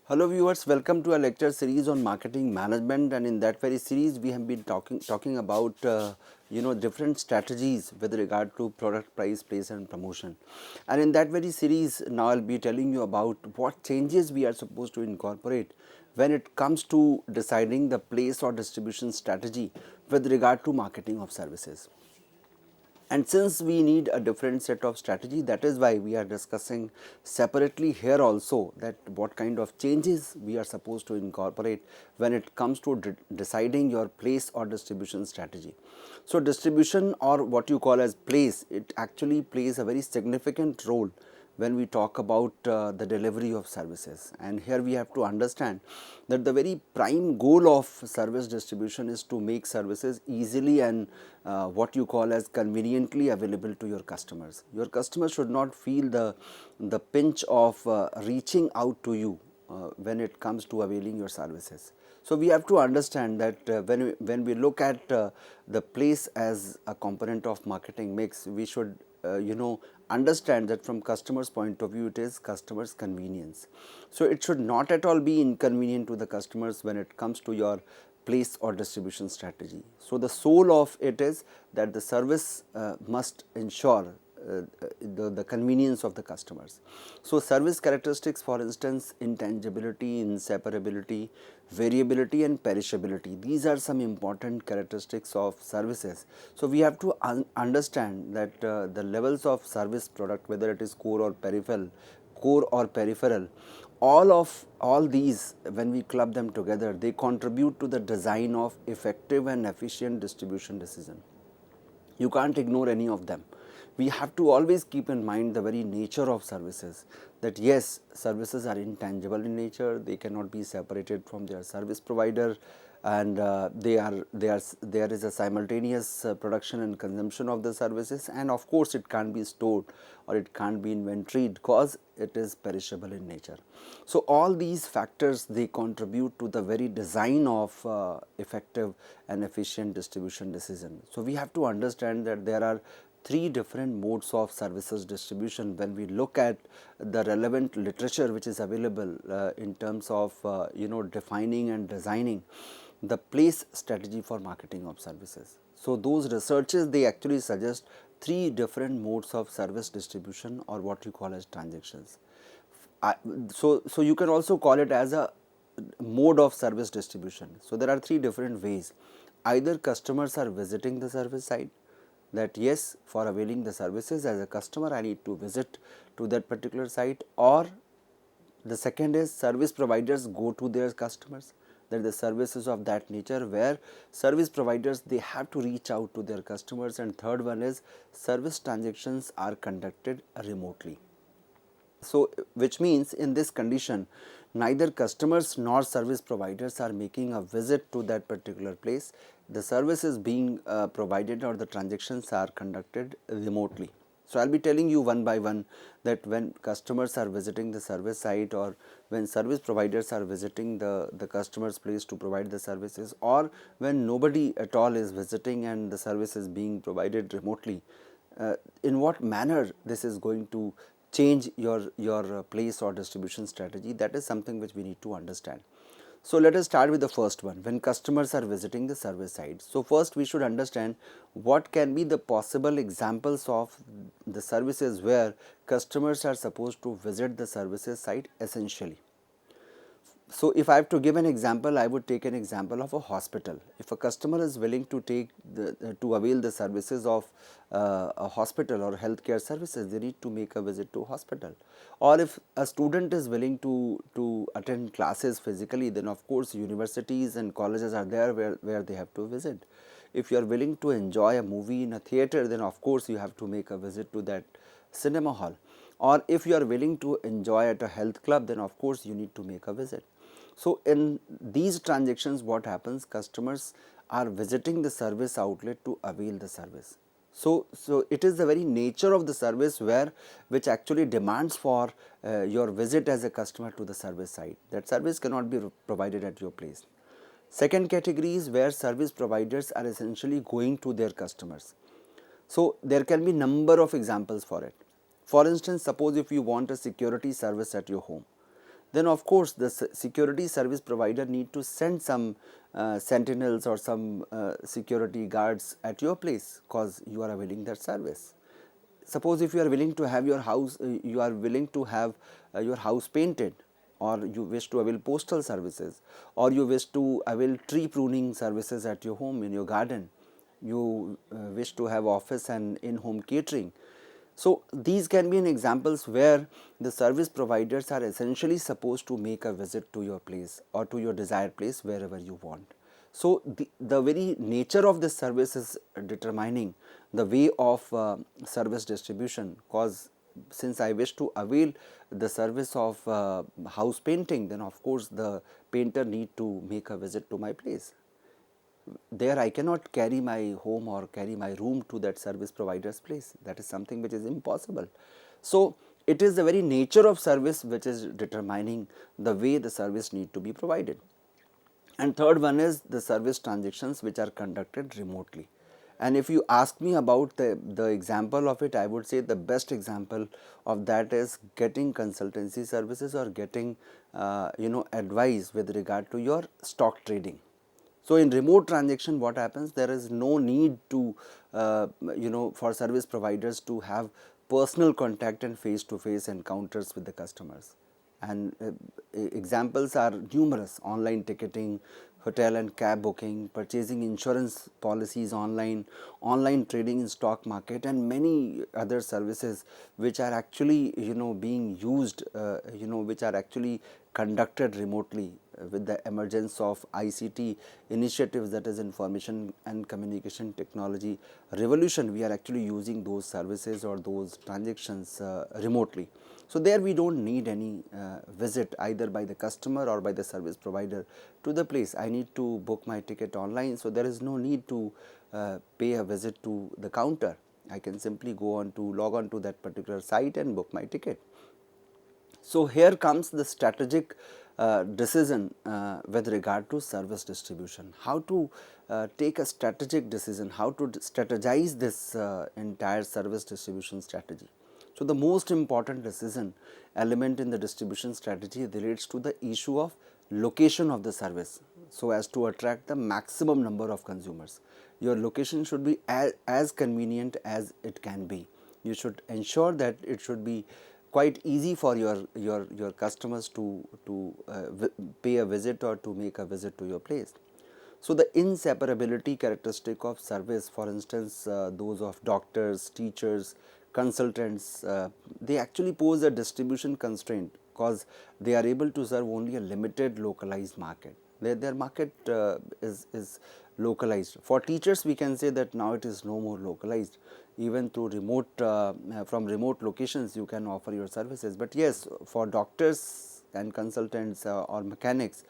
Hello viewers, welcome to a lecture series on marketing management, and in that very series we have been talking about different strategies with regard to product price, place and promotion. And in that very series now I'll be telling you about what changes we are supposed to incorporate when it comes to deciding the place or distribution strategy with regard to marketing of services. And since we need a different set of strategy, that is why we are discussing separately here also that what kind of changes we are supposed to incorporate when it comes to deciding your place or distribution strategy. So distribution, or what you call as place, it actually plays a very significant role when we talk about the delivery of services. And here we have to understand that the very prime goal of service distribution is to make services easily and what you call as conveniently available to your customers. Your customers should not feel the pinch of reaching out to you when it comes to availing your services. So we have to understand that when we look at the place as a component of marketing mix, we should understand that from customers point of view it is customers convenience. So it should not at all be inconvenient to the customers when it comes to your place or distribution strategy. So the soul of it is that the service must ensure the convenience of the customers. So service characteristics, for instance, intangibility, inseparability, variability and perishability, these are some important characteristics of services. So we have to understand that the levels of service product, whether it is core or peripheral, all these, when we club them together, they contribute to the design of effective and efficient distribution decision. You can't ignore any of them. We have to always keep in mind the very nature of services, that yes, services are intangible in nature, they cannot be separated from their service provider, and there is a simultaneous production and consumption of the services, and of course it can't be stored or it can't be inventoried because it is perishable in nature. So all these factors, they contribute to the very design of effective and efficient distribution decision. So we have to understand that there are three different modes of services distribution when we look at the relevant literature which is available in terms of defining and designing the place strategy for marketing of services. So those researches, they actually suggest three different modes of service distribution, or what you call as transactions. So you can also call it as a mode of service distribution. So there are three different ways. Either customers are visiting the service site, that yes, for availing the services as a customer I need to visit to that particular site, or the second is service providers go to their customers, that the services of that nature where service providers, they have to reach out to their customers, and third one is service transactions are conducted remotely. So which means in this condition neither customers nor service providers are making a visit to that particular place, the service is being provided or the transactions are conducted remotely. So I will be telling you one by one that when customers are visiting the service site, or when service providers are visiting the customer's place to provide the services, or when nobody at all is visiting and the service is being provided remotely, in what manner this is going to change your place or distribution strategy, that is something which we need to understand. So let us start with the first one, when customers are visiting the service site. So first we should understand what can be the possible examples of the services where customers are supposed to visit the services site essentially. So if I have to give an example, I would take an example of a hospital. If a customer is willing to to avail the services of a hospital or healthcare services, they need to make a visit to hospital. Or if a student is willing to attend classes physically, then of course universities and colleges are there where they have to visit. If you are willing to enjoy a movie in a theater, then of course you have to make a visit to that cinema hall. Or if you are willing to enjoy at a health club, then of course you need to make a visit. So in these transactions, what happens, customers are visiting the service outlet to avail the service. So it is the very nature of the service which actually demands for your visit as a customer to the service site. That service cannot be provided at your place. Second category is where service providers are essentially going to their customers. So there can be number of examples for it. For instance, suppose if you want a security service at your home, then of course the security service provider need to send some sentinels or some security guards at your place, because you are availing that service. Suppose if you are willing to have your house, you are willing to have your house painted, or you wish to avail postal services, or you wish to avail tree pruning services at your home, in your garden, you wish to have office and in-home catering. So these can be an examples where the service providers are essentially supposed to make a visit to your place or to your desired place wherever you want. So the very nature of this service is determining the way of service distribution, because since I wish to avail the service of house painting, then of course the painter need to make a visit to my place. There I cannot carry my home or carry my room to that service provider's place. That is something which is impossible. So it is the very nature of service which is determining the way the service need to be provided. And third one is the service transactions which are conducted remotely. And if you ask me about the example of it, I would say the best example of that is getting consultancy services or getting advice with regard to your stock trading. So in remote transaction, what happens, there is no need to for service providers to have personal contact and face to face encounters with the customers. And examples are numerous: online ticketing, hotel and cab booking, purchasing insurance policies online, online trading in stock market, and many other services which are actually being used, which are actually conducted remotely with the emergence of ICT initiatives, that is information and communication technology revolution. We are actually using those services or those transactions remotely. So there we don't need any visit either by the customer or by the service provider to the place. I need to book my ticket online, so there is no need to pay a visit to the counter. I can simply log on to that particular site and book my ticket. So here comes the strategic decision with regard to service distribution. How to take a strategic decision, how to strategize this entire service distribution strategy. So the most important decision element in the distribution strategy relates to the issue of location of the service, so as to attract the maximum number of consumers. Your location should be as convenient as it can be. You should ensure that it should be quite easy for your customers to pay a visit or to make a visit to your place. So the inseparability characteristic of service, for instance, those of doctors, teachers, consultants, they actually pose a distribution constraint, because they are able to serve only a limited localized market. Their market is localized. For teachers, we can say that now it is no more localized. Even through from remote locations, you can offer your services. But yes, for doctors and consultants or mechanics,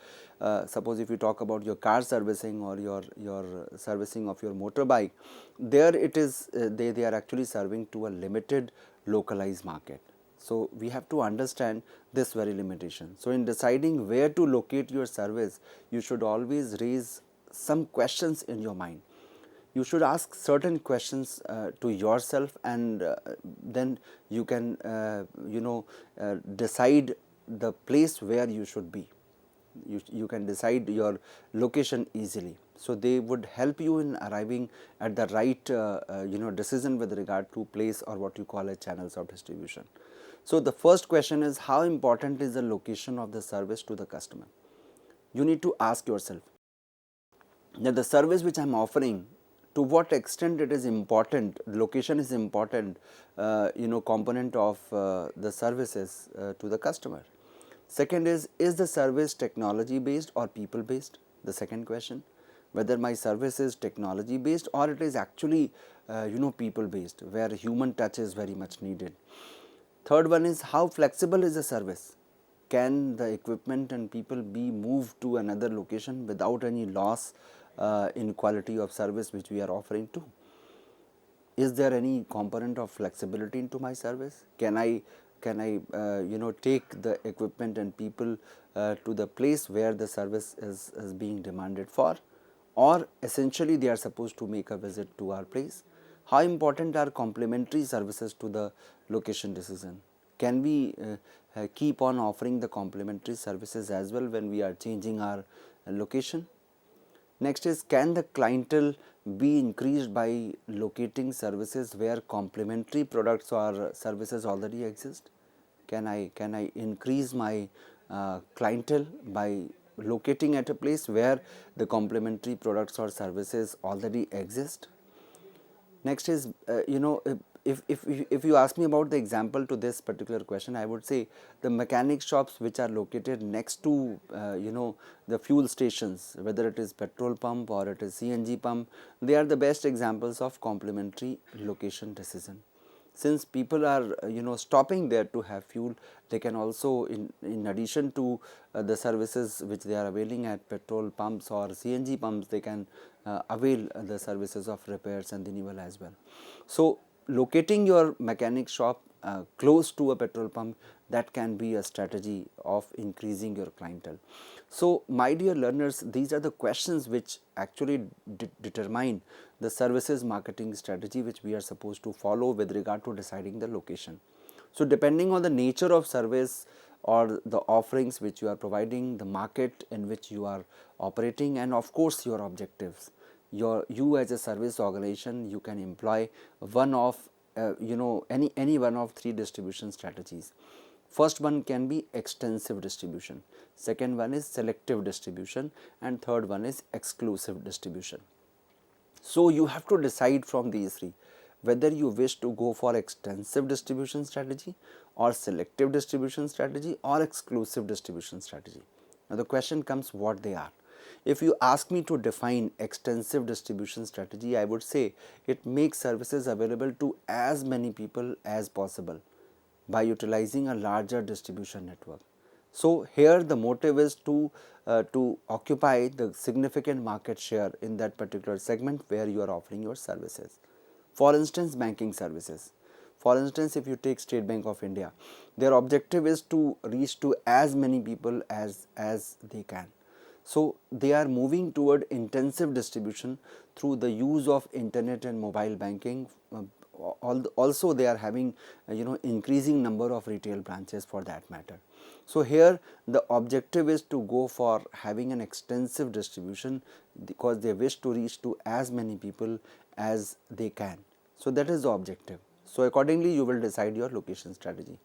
suppose if you talk about your car servicing or your servicing of your motorbike, there it is they are actually serving to a limited localized market. So we have to understand this very limitation. So in deciding where to locate your service, you should always raise some questions in your mind. You should ask certain questions to yourself, and then you can decide the place where you should be. You can decide your location easily. So they would help you in arriving at the right decision with regard to place, or what you call as channels of distribution. So the first question is, how important is the location of the service to the customer? You need to ask yourself that the service which I am offering, to what extent it is important, location is important component of the services to the customer. Second is the service technology based or people based? The second question, whether my service is technology based or it is actually people based, where human touch is very much needed. Third one is, how flexible is the service? Can the equipment and people be moved to another location without any loss in quality of service which we are offering to? Is there any component of flexibility into my service? Can I take the equipment and people to the place where the service is being demanded for, or essentially they are supposed to make a visit to our place? How important are complementary services to the location decision? can we keep on offering the complementary services as well when we are changing our location? Next is, can the clientele be increased by locating services where complementary products or services already exist? Can I increase my clientele by locating at a place where the complementary products or services already exist? Next is, if you ask me about the example to this particular question, I would say the mechanic shops which are located next to the fuel stations, whether it is petrol pump or it is CNG pump, they are the best examples of complementary location decision. Since people are stopping there to have fuel, they can also, in addition to the services which they are availing at petrol pumps or CNG pumps, they can avail the services of repairs and renewal as well. So locating your mechanic shop close to a petrol pump, that can be a strategy of increasing your clientele. So my dear learners, these are the questions which actually determine the services marketing strategy which we are supposed to follow with regard to deciding the location. So depending on the nature of service or the offerings which you are providing, the market in which you are operating, and of course your objectives, you as a service organization, you can employ one of any one of three distribution strategies. First one can be extensive distribution, second one is selective distribution, and third one is exclusive distribution. So you have to decide from these three whether you wish to go for extensive distribution strategy or selective distribution strategy or exclusive distribution strategy. Now the question comes what they are. If you ask me to define extensive distribution strategy, I would say it makes services available to as many people as possible by utilizing a larger distribution network. So here the motive is to occupy the significant market share in that particular segment where you are offering your services. For instance, banking services. For instance, if you take State Bank of India, their objective is to reach to as many people as they can. So they are moving toward intensive distribution through the use of internet and mobile banking. Also they are having increasing number of retail branches for that matter. So here the objective is to go for having an extensive distribution because they wish to reach to as many people as they can. So that is the objective. So accordingly you will decide your location strategy.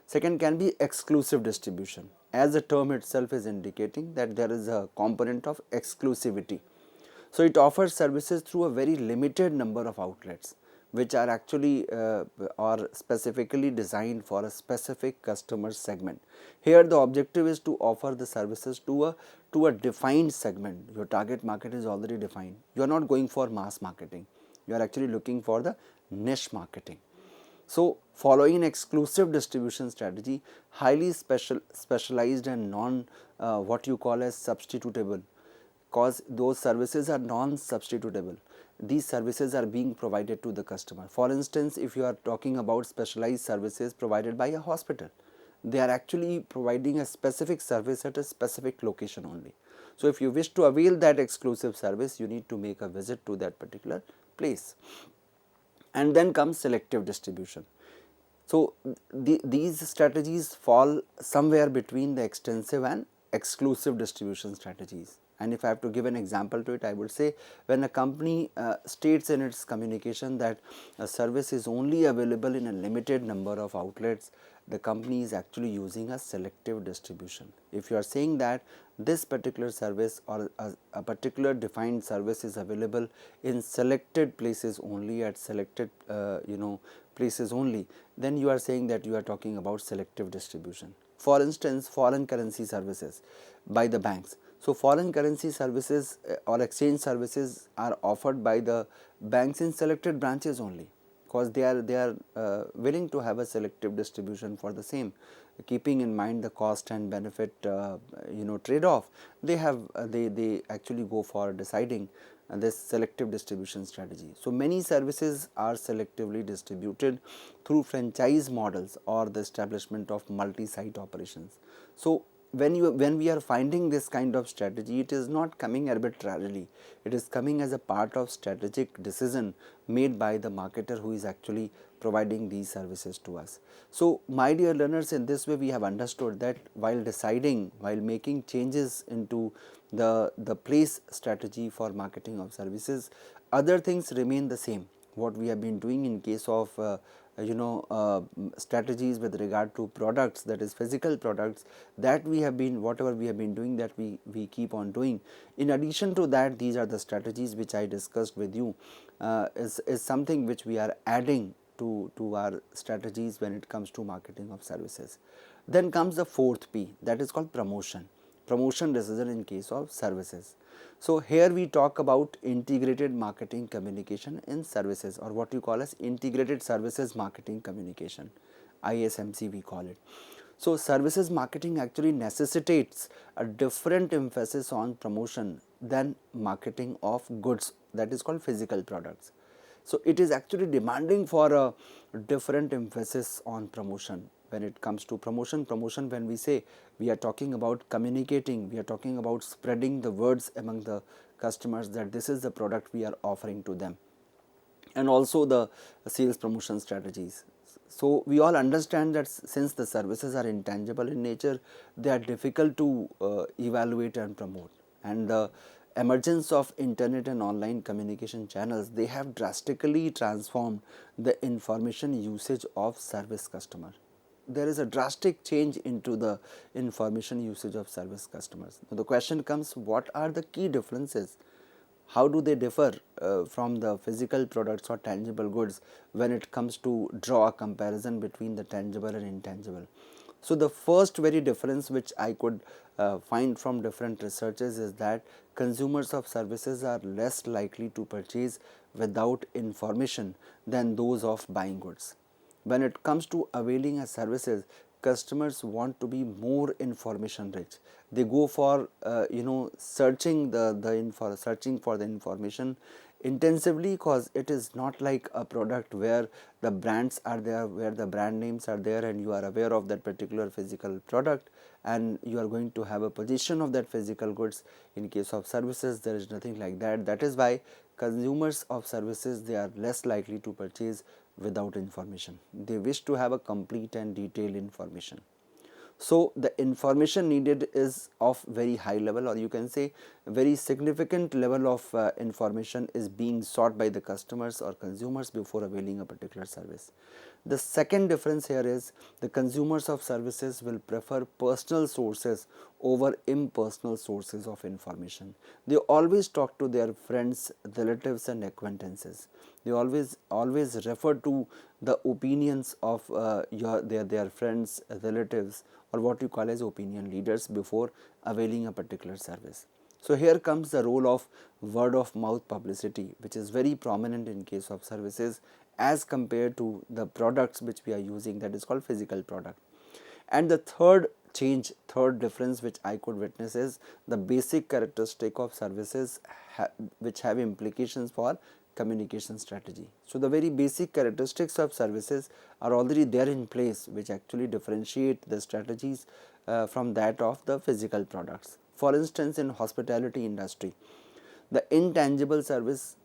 Second can be exclusive distribution, as the term itself is indicating that there is a component of exclusivity. So it offers services through a very limited number of outlets which are actually or specifically designed for a specific customer segment. Here the objective is to offer the services to a defined segment. Your target market is already defined. You are not going for mass marketing. You are actually looking for the niche marketing. So following an exclusive distribution strategy, highly specialized and non what you call as substitutable, because those services are non-substitutable. These services are being provided to the customer. For instance, if you are talking about specialized services provided by a hospital, they are actually providing a specific service at a specific location only. So if you wish to avail that exclusive service, you need to make a visit to that particular place. And then comes selective distribution. So these strategies fall somewhere between the extensive and exclusive distribution strategies. And if I have to give an example to it, I would say when a company states in its communication that a service is only available in a limited number of outlets, the company is actually using a selective distribution. If you are saying that this particular service or a particular defined service is available in selected places only, at selected places only, then you are saying that you are talking about selective distribution. For instance, foreign currency services by the banks. So foreign currency services or exchange services are offered by the banks in selected branches only, because they are willing to have a selective distribution for the same, keeping in mind the cost and benefit trade off. They actually go for deciding this selective distribution strategy. So many services are selectively distributed through franchise models or the establishment of multi-site operations. So when we are finding this kind of strategy, it is not coming arbitrarily, it is coming as a part of strategic decision made by the marketer who is actually providing these services to us. So my dear learners, in this way we have understood that while deciding, while making changes into the place strategy for marketing of services, other things remain the same. What we have been doing in case of strategies with regard to products, that is physical products, that we have been, whatever we have been doing, that we keep on doing. In addition to that, these are the strategies which I discussed with you, is something which we are adding to our strategies when it comes to marketing of services. Then comes the fourth P, that is called promotion decision in case of services. So here we talk about integrated marketing communication in services, or what you call as integrated services marketing communication, ISMC we call it. So services marketing actually necessitates a different emphasis on promotion than marketing of goods, that is called physical products. So it is actually demanding for a different emphasis on promotion. When it comes to promotion, when we say, we are talking about communicating, we are talking about spreading the words among the customers that this is the product we are offering to them, and also the sales promotion strategies. So we all understand that since the services are intangible in nature, they are difficult to evaluate and promote, and the emergence of internet and online communication channels, they have drastically transformed the information usage of service customer. There is a drastic change into the information usage of service customers. Now the question comes, what are the key differences? How do they differ from the physical products or tangible goods when it comes to draw a comparison between the tangible and intangible? So the first very difference which I could find from different researches is that consumers of services are less likely to purchase without information than those of buying goods. When it comes to availing a services, customers want to be more information rich. They go for searching searching for the information intensively, because it is not like a product where the brands are there, where the brand names are there, and you are aware of that particular physical product and you are going to have a position of that physical goods. In case of services, there is nothing like that. That is why consumers of services, they are less likely to purchase without information. They wish to have a complete and detailed information. So the information needed is of very high level, or you can say very significant level of information is being sought by the customers or consumers before availing a particular service. The second difference here is the consumers of services will prefer personal sources over impersonal sources of information. They always talk to their friends, relatives and acquaintances. They always refer to the opinions of their friends, relatives, or what you call as opinion leaders before availing a particular service. So here comes the role of word of mouth publicity, which is very prominent in case of services as compared to the products which we are using, that is called physical product. And the third difference which I could witness is the basic characteristic of services which have implications for communication strategy. So the very basic characteristics of services are already there in place, which actually differentiate the strategies from that of the physical products. For instance, in hospitality industry, the intangible service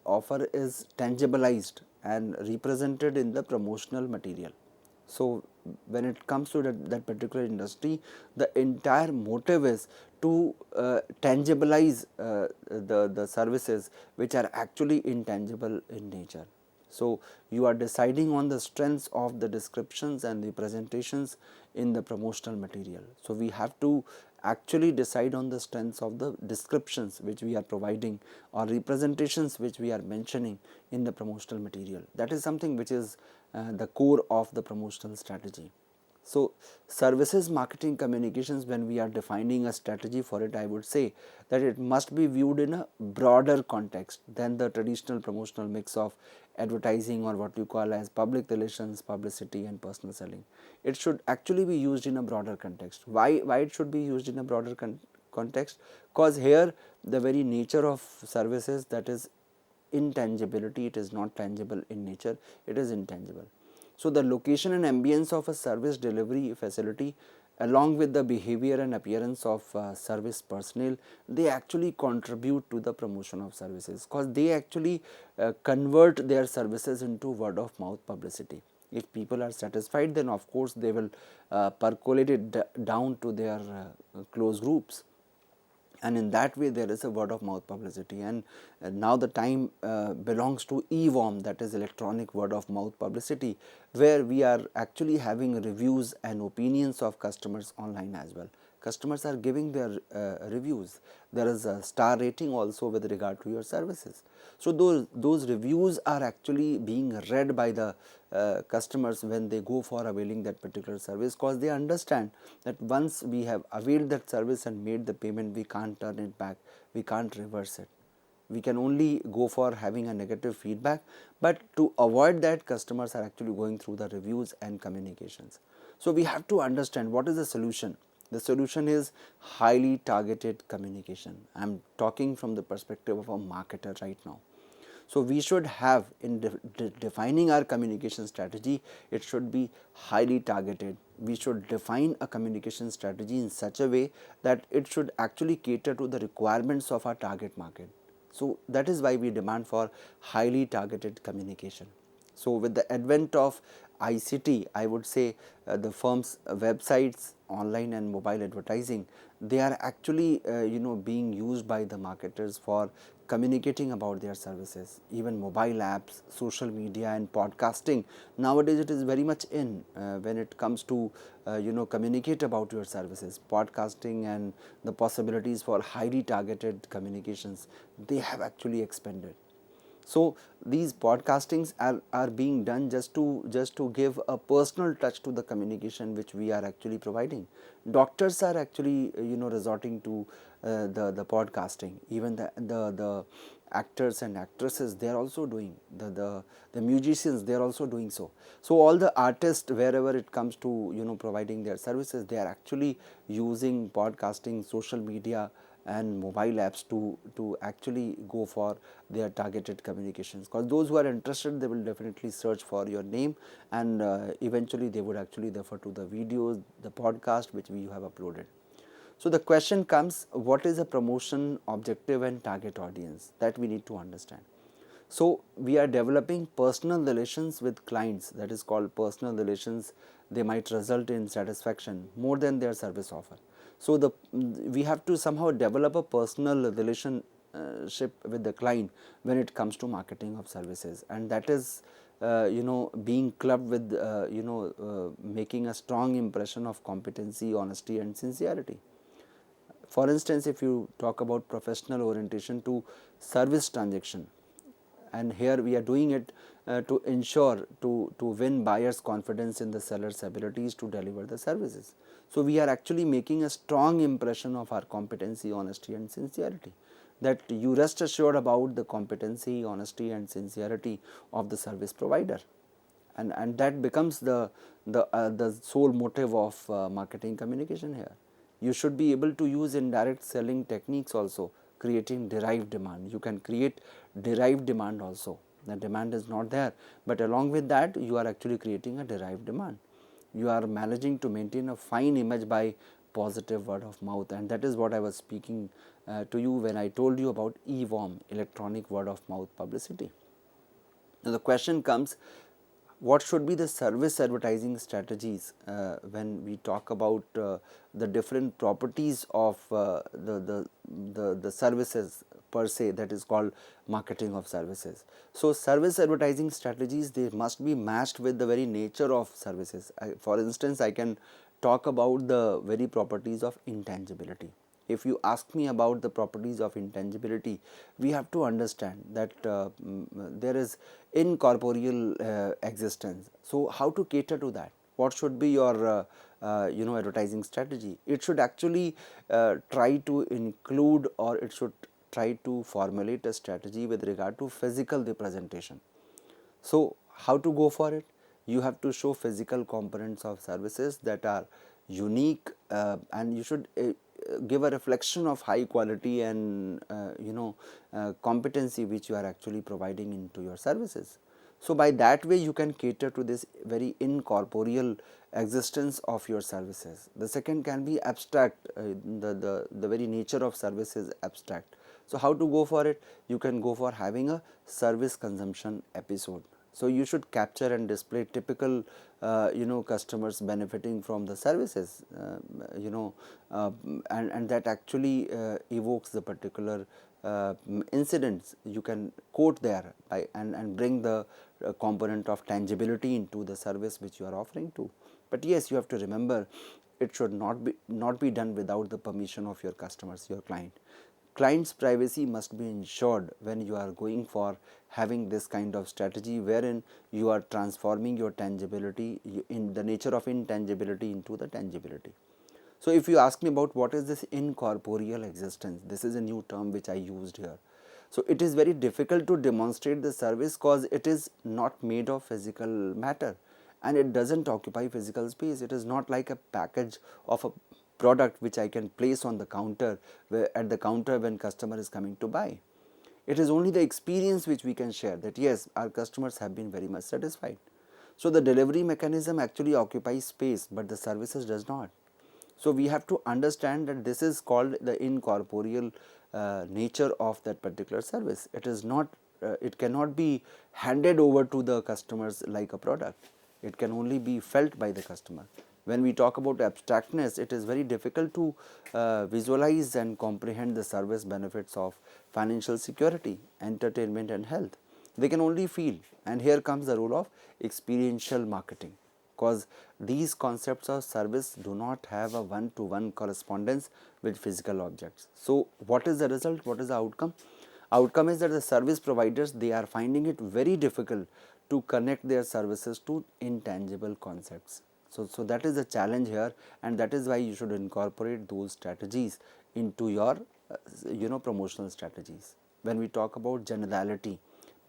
offer is tangibilized and represented in the promotional material. So when it comes to that particular industry, the entire motive is to tangibilize the services which are actually intangible in nature. So you are deciding on the strengths of the descriptions and the presentations in the promotional material. So we have to actually decide on the strengths of the descriptions which we are providing or representations which we are mentioning in the promotional material. That is something which is the core of the promotional strategy. So services marketing communications, when we are defining a strategy for it, I would say that it must be viewed in a broader context than the traditional promotional mix of advertising, or what you call as public relations, publicity and personal selling. It should actually be used in a broader context. Why it should be used in a broader context? Because here the very nature of services, that is intangibility, it is not tangible in nature, it is intangible. So the location and ambience of a service delivery facility along with the behavior and appearance of service personnel, they actually contribute to the promotion of services, because they actually convert their services into word of mouth publicity. If people are satisfied, then of course they will percolate it down to their close groups, and in that way there is a word of mouth publicity. And now the time belongs to EWOM, that is electronic word of mouth publicity, where we are actually having reviews and opinions of customers online as well. Customers are giving their reviews. There is a star rating also with regard to your services. So those reviews are actually being read by the customers when they go for availing that particular service, because they understand that once we have availed that service and made the payment, we can't turn it back, we can't reverse it. We can only go for having a negative feedback, but to avoid that, customers are actually going through the reviews and communications. So we have to understand what is the solution. The solution is highly targeted communication. I am talking from the perspective of a marketer right now. So we should have, in defining our communication strategy, it should be highly targeted. We should define a communication strategy in such a way that it should actually cater to the requirements of our target market. So that is why we demand for highly targeted communication. So with the advent of ICT, I would say the firm's websites, online and mobile advertising, they are actually being used by the marketers for communicating about their services. Even mobile apps, social media and podcasting, nowadays it is very much in when it comes to communicate about your services. Podcasting and the possibilities for highly targeted communications, they have actually expanded. So these podcastings are being done just to give a personal touch to the communication which we are actually providing. Doctors are actually resorting to the podcasting. Even the actors and actresses, they are also doing, the musicians, they are also doing so. So all the artists, wherever it comes to providing their services, they are actually using podcasting, social media and mobile apps to actually go for their targeted communications, because those who are interested, they will definitely search for your name, and eventually they would actually refer to the videos, the podcast which we have uploaded. So the question comes, what is a promotion objective and target audience? That we need to understand. So we are developing personal relations with clients, that is called personal relations. They might result in satisfaction more than their service offer. So we have to somehow develop a personal relationship with the client when it comes to marketing of services, and that is being clubbed with making a strong impression of competency, honesty and sincerity. For instance, if you talk about professional orientation to service transaction, and here we are doing it to ensure to win buyers' confidence in the seller's abilities to deliver the services. So we are actually making a strong impression of our competency, honesty and sincerity, that you rest assured about the competency, honesty and sincerity of the service provider, and that becomes the sole motive of marketing communication here. You should be able to use indirect selling techniques also, creating derived demand. You can create derived demand also. The demand is not there, but along with that you are actually creating a derived demand. You are managing to maintain a fine image by positive word of mouth, and that is what I was speaking to you when I told you about EWOM, electronic word of mouth publicity. Now the question comes, what should be the service advertising strategies when we talk about the different properties of the services per se, that is called marketing of services. So service advertising strategies, they must be matched with the very nature of services. For instance, I can talk about the very properties of intangibility. If you ask me about the properties of intangibility, we have to understand that there is incorporeal existence. So how to cater to that? What should be your advertising strategy? It should actually try to include, or it should try to formulate a strategy with regard to physical representation. So how to go for it? You have to show physical components of services that are unique, and you should give a reflection of high quality and competency which you are actually providing into your services. So by that way you can cater to this very incorporeal existence of your services. The second can be abstract, the very nature of service is abstract. So how to go for it? You can go for having a service consumption episode. So you should capture and display typical customers benefiting from the services, and that actually evokes the particular incidents. You can quote there and bring the component of tangibility into the service which you are offering to. But yes, you have to remember, it should not be done without the permission of your customers, your client. Client's privacy must be ensured when you are going for having this kind of strategy, wherein you are transforming your tangibility in the nature of intangibility into the tangibility. So if you ask me about what is this incorporeal existence, this is a new term which I used here. So it is very difficult to demonstrate the service because it is not made of physical matter and it doesn't occupy physical space. It is not like a package of a product which I can place on the counter, at the counter when customer is coming to buy. It is only the experience which we can share, that yes, our customers have been very much satisfied. So the delivery mechanism actually occupies space, but the services does not. So we have to understand that this is called the incorporeal nature of that particular service. It is not, it cannot be handed over to the customers like a product. It can only be felt by the customer. When we talk about abstractness, it is very difficult to visualize and comprehend the service benefits of financial security, entertainment and health. They can only feel, and here comes the role of experiential marketing, because these concepts of service do not have a one-to-one correspondence with physical objects. So what is the result? What is the outcome? Outcome is that the service providers, they are finding it very difficult to connect their services to intangible concepts. So that is the challenge here, and that is why you should incorporate those strategies into your promotional strategies. When we talk about generality,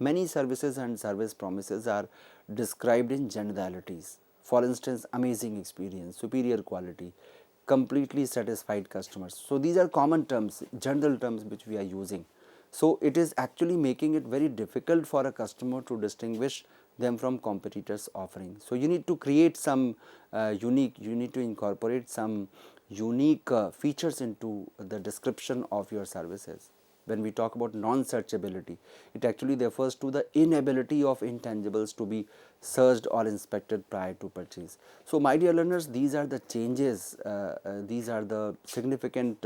many services and service promises are described in generalities. For instance, amazing experience, superior quality, completely satisfied customers. So these are common terms, general terms which we are using. So it is actually making it very difficult for a customer to distinguish them from competitors' offering. So you need to create some unique, you need to incorporate some unique features into the description of your services. When we talk about non-searchability, it actually refers to the inability of intangibles to be searched or inspected prior to purchase. So my dear learners, these are the changes, these are the significant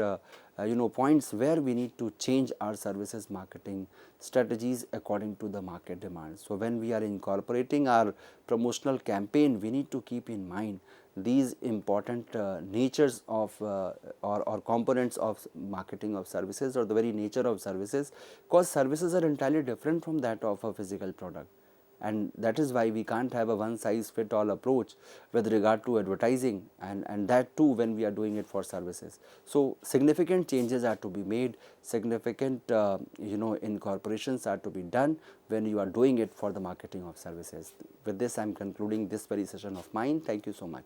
points where we need to change our services marketing strategies according to the market demand. So when we are incorporating our promotional campaign, we need to keep in mind these important natures of or components of marketing of services, or the very nature of services, because services are entirely different from that of a physical product, and that is why we can't have a one size fit all approach with regard to advertising, and that too when we are doing it for services. So significant changes are to be made, significant incorporations are to be done when you are doing it for the marketing of services. With this I am concluding this very session of mine. Thank you so much.